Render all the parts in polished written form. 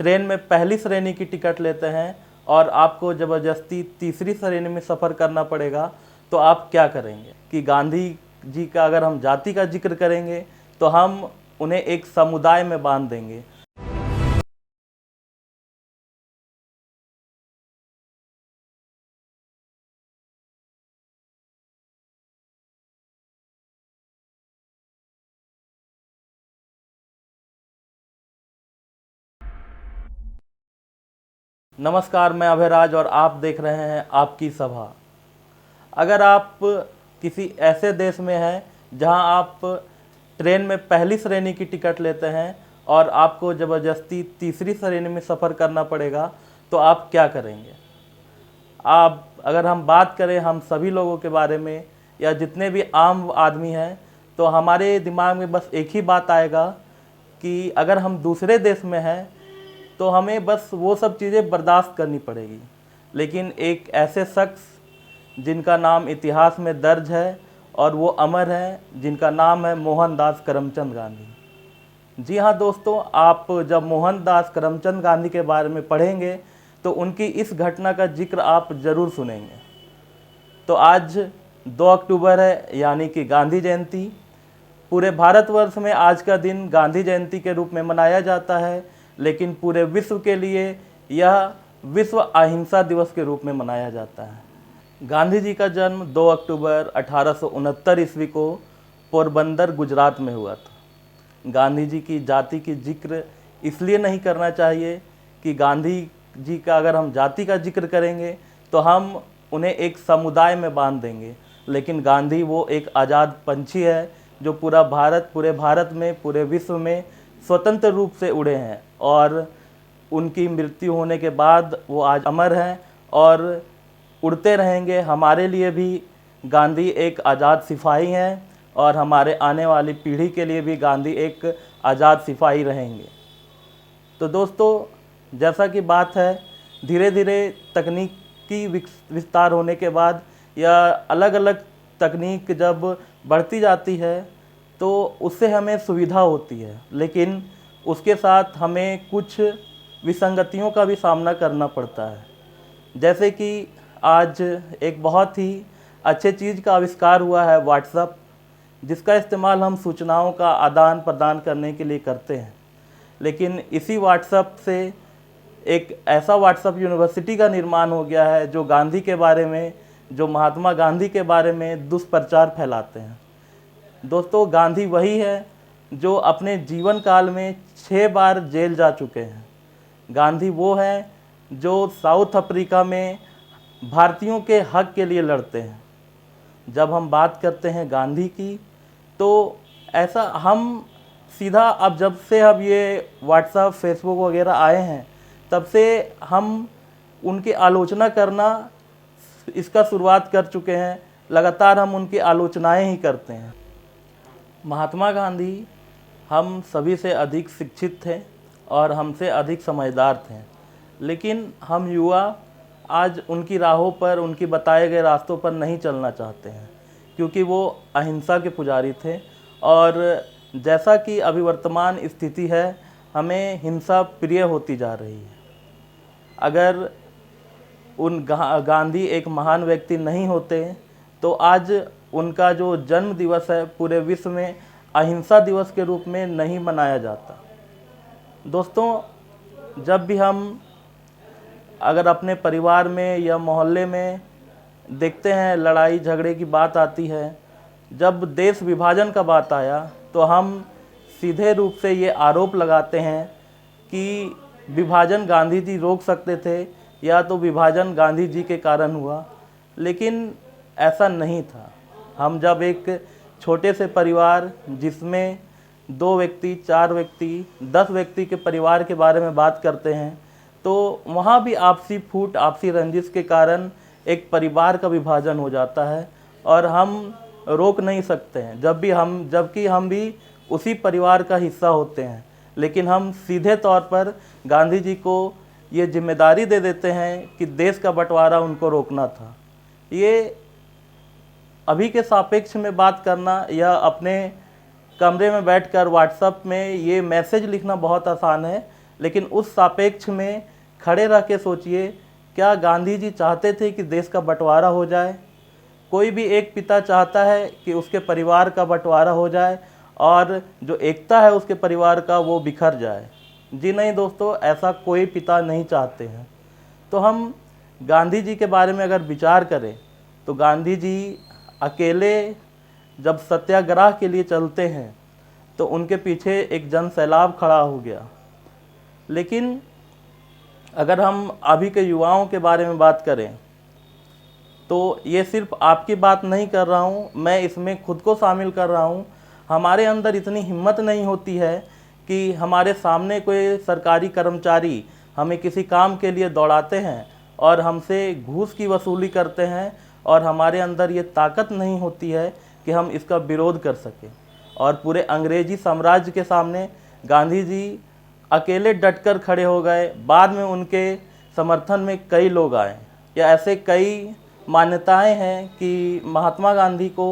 Train में पहली श्रेणी की टिकट लेते हैं और आपको ज़बरदस्ती तीसरी श्रेणी में सफ़र करना पड़ेगा, तो आप क्या करेंगे? कि गांधी जी का अगर हम जाति का जिक्र करेंगे तो हम उन्हें एक समुदाय में बांध देंगे। नमस्कार, मैं अभयराज और आप देख रहे हैं आपकी सभा। अगर आप किसी ऐसे देश में हैं जहां आप ट्रेन में पहली श्रेणी की टिकट लेते हैं और आपको ज़बरदस्ती तीसरी श्रेणी में सफ़र करना पड़ेगा, तो आप क्या करेंगे? आप अगर हम बात करें हम सभी लोगों के बारे में या जितने भी आम आदमी हैं, तो हमारे दिमाग में बस एक ही बात आएगा कि अगर हम दूसरे देश में हैं तो हमें बस वो सब चीज़ें बर्दाश्त करनी पड़ेगी। लेकिन एक ऐसे शख्स जिनका नाम इतिहास में दर्ज है और वो अमर है, जिनका नाम है मोहनदास करमचंद गांधी। जी हाँ दोस्तों, आप जब मोहनदास करमचंद गांधी के बारे में पढ़ेंगे तो उनकी इस घटना का जिक्र आप ज़रूर सुनेंगे। तो आज 2 अक्टूबर है, यानी कि गांधी जयंती। पूरे भारतवर्ष में आज का दिन गांधी जयंती के रूप में मनाया जाता है, लेकिन पूरे विश्व के लिए यह विश्व अहिंसा दिवस के रूप में मनाया जाता है। गांधी जी का जन्म 2 अक्टूबर 1869 ईस्वी को पोरबंदर, गुजरात में हुआ था। गांधी जी की जाति की जिक्र इसलिए नहीं करना चाहिए कि गांधी जी का अगर हम जाति का जिक्र करेंगे तो हम उन्हें एक समुदाय में बांध देंगे। लेकिन गांधी वो एक आज़ाद पंछी है जो पूरे भारत में, पूरे विश्व में स्वतंत्र रूप से उड़े हैं और उनकी मृत्यु होने के बाद वो आज अमर हैं और उड़ते रहेंगे। हमारे लिए भी गांधी एक आज़ाद सिपाही हैं और हमारे आने वाली पीढ़ी के लिए भी गांधी एक आज़ाद सिपाही रहेंगे। तो दोस्तों, जैसा कि बात है, धीरे धीरे तकनीकी विस्तार होने के बाद या अलग अलग तकनीक जब बढ़ती जाती है तो उससे हमें सुविधा होती है, लेकिन उसके साथ हमें कुछ विसंगतियों का भी सामना करना पड़ता है। जैसे कि आज एक बहुत ही अच्छे चीज़ का आविष्कार हुआ है व्हाट्सएप, जिसका इस्तेमाल हम सूचनाओं का आदान प्रदान करने के लिए करते हैं। लेकिन इसी व्हाट्सएप से एक ऐसा व्हाट्सएप यूनिवर्सिटी का निर्माण हो गया है जो गांधी के बारे में, जो महात्मा गांधी के बारे में दुष्प्रचार फैलाते हैं। दोस्तों, गांधी वही है जो अपने जीवन काल में 6 बार जेल जा चुके हैं। गांधी वो हैं जो साउथ अफ्रीका में भारतीयों के हक के लिए लड़ते हैं। जब हम बात करते हैं गांधी की, तो ऐसा हम सीधा अब जब से अब ये व्हाट्सएप, फेसबुक वगैरह आए हैं, तब से हम उनकी आलोचना करना इसका शुरुआत कर चुके हैं। लगातार हम उनकी आलोचनाएं ही करते हैं। महात्मा गांधी हम सभी से अधिक शिक्षित थे और हमसे अधिक समझदार थे, लेकिन हम युवा आज उनकी राहों पर, उनकी बताए गए रास्तों पर नहीं चलना चाहते हैं, क्योंकि वो अहिंसा के पुजारी थे। और जैसा कि अभी वर्तमान स्थिति है, हमें हिंसा प्रिय होती जा रही है। अगर गांधी एक महान व्यक्ति नहीं होते तो आज उनका जो जन्म दिवस है पूरे विश्व में अहिंसा दिवस के रूप में नहीं मनाया जाता। दोस्तों, जब भी हम अगर अपने परिवार में या मोहल्ले में देखते हैं लड़ाई झगड़े की बात आती है, जब देश विभाजन का बात आया तो हम सीधे रूप से ये आरोप लगाते हैं कि विभाजन गांधी जी रोक सकते थे या तो विभाजन गांधी जी के कारण हुआ, लेकिन ऐसा नहीं था। हम जब एक छोटे से परिवार जिसमें 2 व्यक्ति, 4 व्यक्ति, 10 व्यक्ति के परिवार के बारे में बात करते हैं, तो वहाँ भी आपसी फूट, आपसी रंजिश के कारण एक परिवार का विभाजन हो जाता है और हम रोक नहीं सकते हैं। जबकि हम भी उसी परिवार का हिस्सा होते हैं, लेकिन हम सीधे तौर पर गांधी जी को ये जिम्मेदारी दे देते हैं कि देश का बंटवारा उनको रोकना था। ये अभी के सापेक्ष में बात करना या अपने कमरे में बैठकर व्हाट्सएप में ये मैसेज लिखना बहुत आसान है, लेकिन उस सापेक्ष में खड़े रह के सोचिए, क्या गांधी जी चाहते थे कि देश का बंटवारा हो जाए? कोई भी एक पिता चाहता है कि उसके परिवार का बंटवारा हो जाए और जो एकता है उसके परिवार का वो बिखर जाए? जी नहीं दोस्तों, ऐसा कोई पिता नहीं चाहते हैं। तो हम गांधी जी के बारे में अगर विचार करें तो गांधी जी अकेले जब सत्याग्रह के लिए चलते हैं तो उनके पीछे एक जन सैलाब खड़ा हो गया। लेकिन अगर हम अभी के युवाओं के बारे में बात करें तो ये सिर्फ आपकी बात नहीं कर रहा हूँ, मैं इसमें खुद को शामिल कर रहा हूँ। हमारे अंदर इतनी हिम्मत नहीं होती है कि हमारे सामने कोई सरकारी कर्मचारी हमें किसी काम के लिए दौड़ाते हैं और हमसे घूस की वसूली करते हैं, और हमारे अंदर ये ताकत नहीं होती है कि हम इसका विरोध कर सकें। और पूरे अंग्रेजी साम्राज्य के सामने गांधी जी अकेले डटकर खड़े हो गए। बाद में उनके समर्थन में कई लोग आए, या ऐसे कई मान्यताएं हैं कि महात्मा गांधी को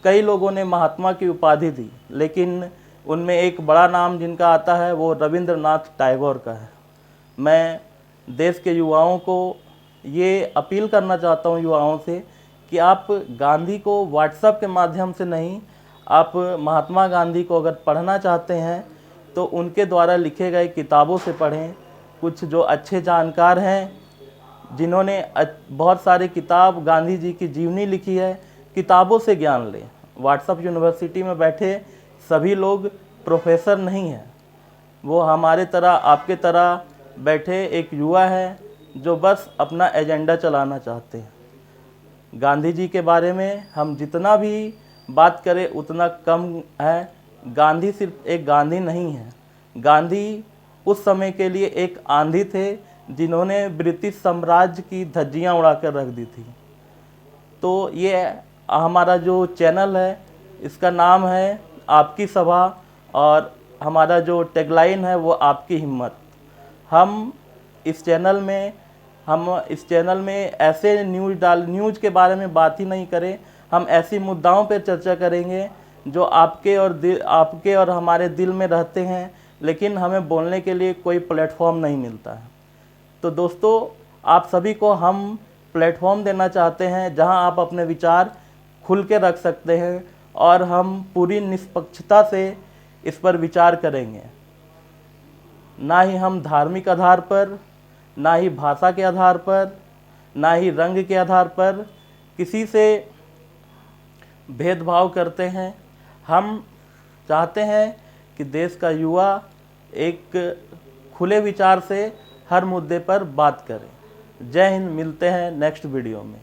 कई लोगों ने महात्मा की उपाधि दी, लेकिन उनमें एक बड़ा नाम जिनका आता है वो रविंद्रनाथ टैगोर का है। मैं देश के युवाओं को ये अपील करना चाहता हूँ, युवाओं से, कि आप गांधी को व्हाट्सएप के माध्यम से नहीं, आप महात्मा गांधी को अगर पढ़ना चाहते हैं तो उनके द्वारा लिखे गए किताबों से पढ़ें। कुछ जो अच्छे जानकार हैं जिन्होंने बहुत सारे किताब गांधी जी की जीवनी लिखी है, किताबों से ज्ञान लें। व्हाट्सएप यूनिवर्सिटी में बैठे सभी लोग प्रोफेसर नहीं हैं, वो हमारे तरह आपके तरह बैठे एक युवा है जो बस अपना एजेंडा चलाना चाहते हैं। गांधी जी के बारे में हम जितना भी बात करें उतना कम है। गांधी सिर्फ एक गांधी नहीं है, गांधी उस समय के लिए एक आंधी थे जिन्होंने ब्रिटिश साम्राज्य की धज्जियां उड़ाकर रख दी थी। तो ये हमारा जो चैनल है इसका नाम है आपकी सभा, और हमारा जो टैगलाइन है वो आपकी हिम्मत। हम इस चैनल में ऐसे न्यूज़ के बारे में बात ही नहीं करें, हम ऐसी मुद्दाओं पर चर्चा करेंगे जो आपके और हमारे दिल में रहते हैं, लेकिन हमें बोलने के लिए कोई प्लेटफॉर्म नहीं मिलता है। तो दोस्तों, आप सभी को हम प्लेटफॉर्म देना चाहते हैं जहां आप अपने विचार खुल के रख सकते हैं, और हम पूरी निष्पक्षता से इस पर विचार करेंगे। ना ही हम धार्मिक आधार पर, ना ही भाषा के आधार पर, ना ही रंग के आधार पर किसी से भेदभाव करते हैं। हम चाहते हैं कि देश का युवा एक खुले विचार से हर मुद्दे पर बात करें। जय हिंद, मिलते हैं नेक्स्ट वीडियो में।